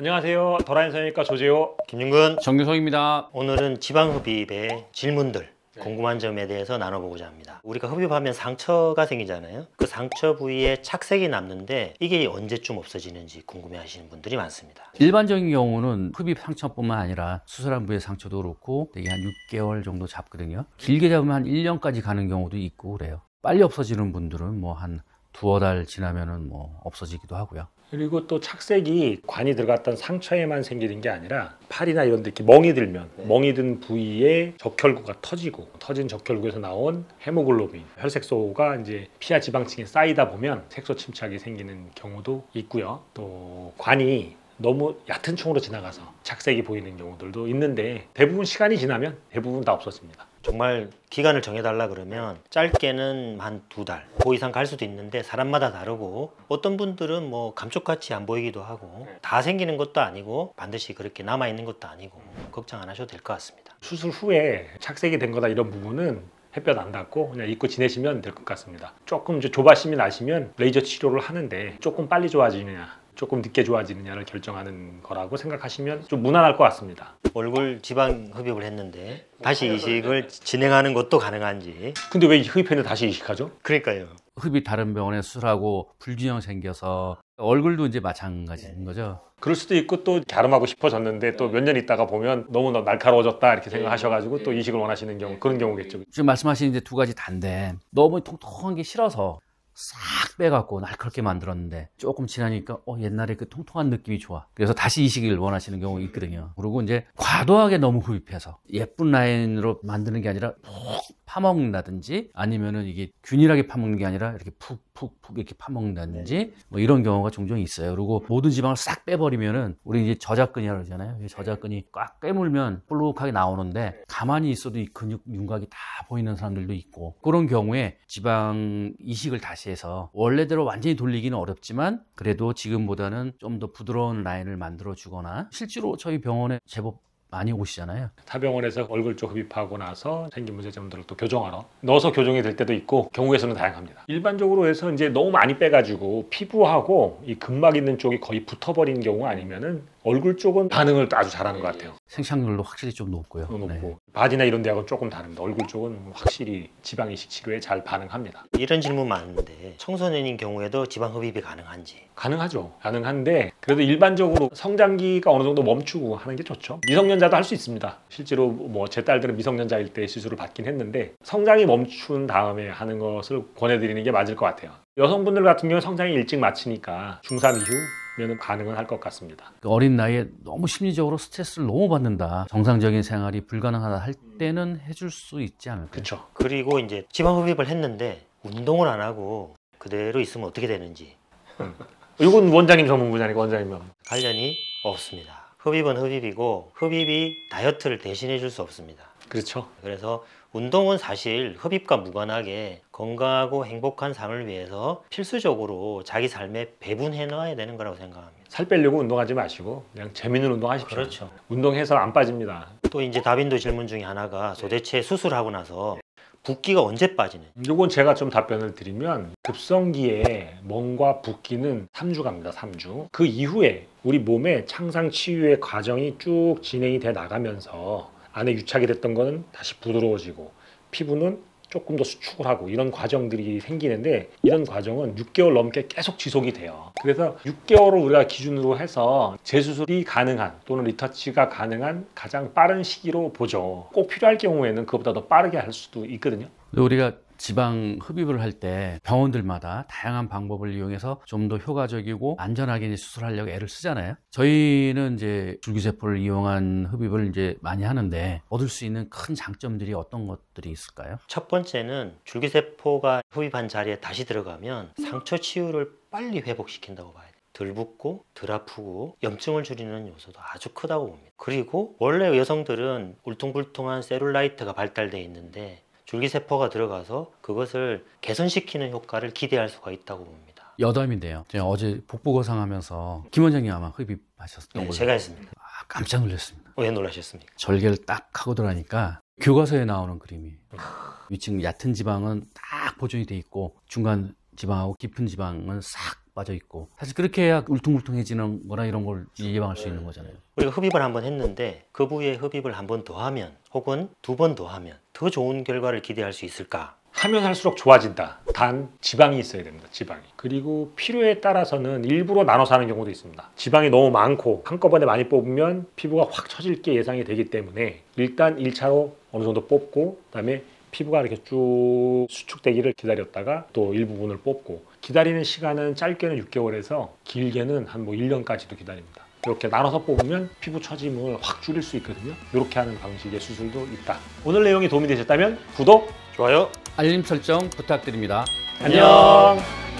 안녕하세요. 더라인 성형외과 조재호 김윤근 정규성입니다. 오늘은 지방흡입의 질문들 궁금한 점에 대해서 나눠보고자 합니다. 우리가 흡입하면 상처가 생기잖아요. 그 상처 부위에 착색이 남는데 이게 언제쯤 없어지는지 궁금해하시는 분들이 많습니다. 일반적인 경우는 흡입 상처뿐만 아니라 수술한 부위의 상처도 그렇고 되게 한 6개월 정도 잡거든요. 길게 잡으면 한 1년까지 가는 경우도 있고 그래요. 빨리 없어지는 분들은 뭐 한 두어 달 지나면은 뭐 없어지기도 하고요. 그리고 또 착색이 관이 들어갔던 상처에만 생기는 게 아니라 팔이나 이런 데 이렇게 멍이 들면 멍이 든 부위에 적혈구가 터지고 터진 적혈구에서 나온 헤모글로빈, 혈색소가 이제 피하 지방층에 쌓이다 보면 색소 침착이 생기는 경우도 있고요. 또 관이 너무 얕은 총으로 지나가서 착색이 보이는 경우들도 있는데 대부분 시간이 지나면 대부분 다 없어집니다. 정말 기간을 정해달라 그러면 짧게는 한 2달, 그 이상 갈 수도 있는데 사람마다 다르고 어떤 분들은 뭐 감쪽같이 안 보이기도 하고 다 생기는 것도 아니고 반드시 그렇게 남아있는 것도 아니고 걱정 안 하셔도 될 것 같습니다. 수술 후에 착색이 된 거다 이런 부분은 햇볕 안 닿고 그냥 입고 지내시면 될 것 같습니다. 조금 이제 조바심이 나시면 레이저 치료를 하는데 조금 빨리 좋아지느냐 조금 늦게 좋아지느냐를 결정하는 거라고 생각하시면 좀 무난할 것 같습니다. 얼굴 지방 흡입을 했는데 다시 이식을 진행하는 것도 가능한지. 근데 왜 흡입했는데 다시 이식하죠? 그러니까요. 흡입 다른 병원에 수술하고 불균형 생겨서 얼굴도 이제 마찬가지인 거죠. 그럴 수도 있고 또 갸름하고 싶어졌는데 또 몇 년 있다가 보면 너무 날카로워졌다 이렇게 생각하셔가지고 또 이식을 원하시는 경우 그런 경우겠죠. 지금 말씀하신 이제 두 가지 다인데 너무 통통한 게 싫어서 싹 빼갖고 날카롭게 만들었는데 조금 지나니까 옛날에 그 통통한 느낌이 좋아. 그래서 다시 이식을 원하시는 경우가 있거든요. 그리고 이제 과도하게 너무 흡입해서 예쁜 라인으로 만드는 게 아니라 푹 파먹는다든지 아니면은 이게 균일하게 파먹는 게 아니라 이렇게 푹푹푹 이렇게 파먹는다든지 뭐 이런 경우가 종종 있어요. 그리고 모든 지방을 싹 빼버리면은 우리 이제 저작근이라고 그러잖아요. 이 저작근이 꽉 깨물면 볼록하게 나오는데 가만히 있어도 이 근육 윤곽이 다 보이는 사람들도 있고 그런 경우에 지방 이식을 다시 해서 원래대로 완전히 돌리기는 어렵지만 그래도 지금보다는 좀 더 부드러운 라인을 만들어 주거나 실제로 저희 병원에 제법 많이 오시잖아요. 타 병원에서 얼굴 쪽 흡입하고 나서 생긴 문제점들을 또 교정하러 넣어서 교정이 될 때도 있고 경우에서는 다양합니다. 일반적으로 해서 이제 너무 많이 빼가지고 피부하고 이 근막 있는 쪽이 거의 붙어버린 경우 아니면은 얼굴 쪽은 반응을 아주 잘하는 것 같아요. 생착률도 확실히 좀 높고요. 높고 네. 바디나 이런 데하고는 조금 다릅니다. 얼굴 쪽은 확실히 지방 이식 치료에 잘 반응합니다. 이런 질문 많은데 청소년인 경우에도 지방 흡입이 가능한지. 가능하죠. 가능한데 그래도 일반적으로 성장기가 어느 정도 멈추고 하는 게 좋죠. 미성년자도 할 수 있습니다. 실제로 뭐 제 딸들은 미성년자일 때 시술을 받긴 했는데 성장이 멈춘 다음에 하는 것을 권해드리는 게 맞을 것 같아요. 여성분들 같은 경우는 성장이 일찍 마치니까 중3 이후면 가능은 할 것 같습니다. 어린 나이에 너무 심리적으로 스트레스를 너무 받는다. 정상적인 생활이 불가능하다 할 때는 해줄 수 있지 않을까요? 그렇죠. 그리고 이제 지방 흡입을 했는데 운동을 안 하고 그대로 있으면 어떻게 되는지. 이건 원장님 전문 분야니까 원장님 관련이 없습니다. 흡입은 흡입이고 흡입이 다이어트를 대신해 줄 수 없습니다. 그렇죠. 그래서 운동은 사실 흡입과 무관하게 건강하고 행복한 삶을 위해서 필수적으로 자기 삶에 배분해 놔야 되는 거라고 생각합니다. 살 빼려고 운동하지 마시고 그냥 재밌는 운동 하십시오. 그렇죠. 운동해서 안 빠집니다. 또 이제 다빈도 질문 중에 하나가 도대체 수술하고 나서 붓기가 언제 빠지는? 이건 제가 좀 답변을 드리면 급성기에 멍과 붓기는 3주 갑니다. 3주. 그 이후에 우리 몸의 창상 치유의 과정이 쭉 진행이 돼 나가면서 안에 유착이 됐던 거는 다시 부드러워지고 피부는 조금 더 수축을 하고 이런 과정들이 생기는데 이런 과정은 6개월 넘게 계속 지속이 돼요. 그래서 6개월을 우리가 기준으로 해서 재수술이 가능한 또는 리터치가 가능한 가장 빠른 시기로 보죠. 꼭 필요할 경우에는 그것보다 더 빠르게 할 수도 있거든요. 우리가 지방 흡입을 할 때 병원들마다 다양한 방법을 이용해서 좀 더 효과적이고 안전하게 이제 수술하려고 애를 쓰잖아요. 저희는 이제 줄기세포를 이용한 흡입을 이제 많이 하는데 얻을 수 있는 큰 장점들이 어떤 것들이 있을까요? 첫 번째는 줄기세포가 흡입한 자리에 다시 들어가면 상처 치유를 빨리 회복시킨다고 봐야 돼요. 덜 붓고 덜 아프고 염증을 줄이는 요소도 아주 크다고 봅니다. 그리고 원래 여성들은 울퉁불퉁한 셀룰라이트가 발달되어 있는데 줄기세포가 들어가서 그것을 개선시키는 효과를 기대할 수가 있다고 봅니다. 여담인데요. 제가 어제 복부거상 하면서 김 원장님 아마 흡입하셨던 걸로 제가 했습니다. 깜짝 놀랐습니다. 왜 놀라셨습니까? 절개를 딱 하고 들어가니까 교과서에 나오는 그림이 위층 얕은 지방은 딱 보존이 돼 있고 중간 지방하고 깊은 지방은 싹 빠져 있고 사실 그렇게 해야 울퉁불퉁해지는 거나 이런 걸 예방할 수 있는 거잖아요. 우리가 흡입을 한번 했는데 그 부위에 흡입을 한 번 더 하면 혹은 2번 더 하면 더 좋은 결과를 기대할 수 있을까? 하면 할수록 좋아진다. 단 지방이 있어야 됩니다. 지방이. 그리고 필요에 따라서는 일부러 나눠서 하는 경우도 있습니다. 지방이 너무 많고 한꺼번에 많이 뽑으면 피부가 확 처질 게 예상이 되기 때문에 일단 1차로 어느 정도 뽑고 그다음에 피부가 이렇게 쭉 수축되기를 기다렸다가 또 일부분을 뽑고 기다리는 시간은 짧게는 6개월에서 길게는 한 1년까지도 기다립니다. 이렇게 나눠서 뽑으면 피부 처짐을 확 줄일 수 있거든요. 이렇게 하는 방식의 수술도 있다. 오늘 내용이 도움이 되셨다면 구독, 좋아요. 알림 설정 부탁드립니다. 안녕.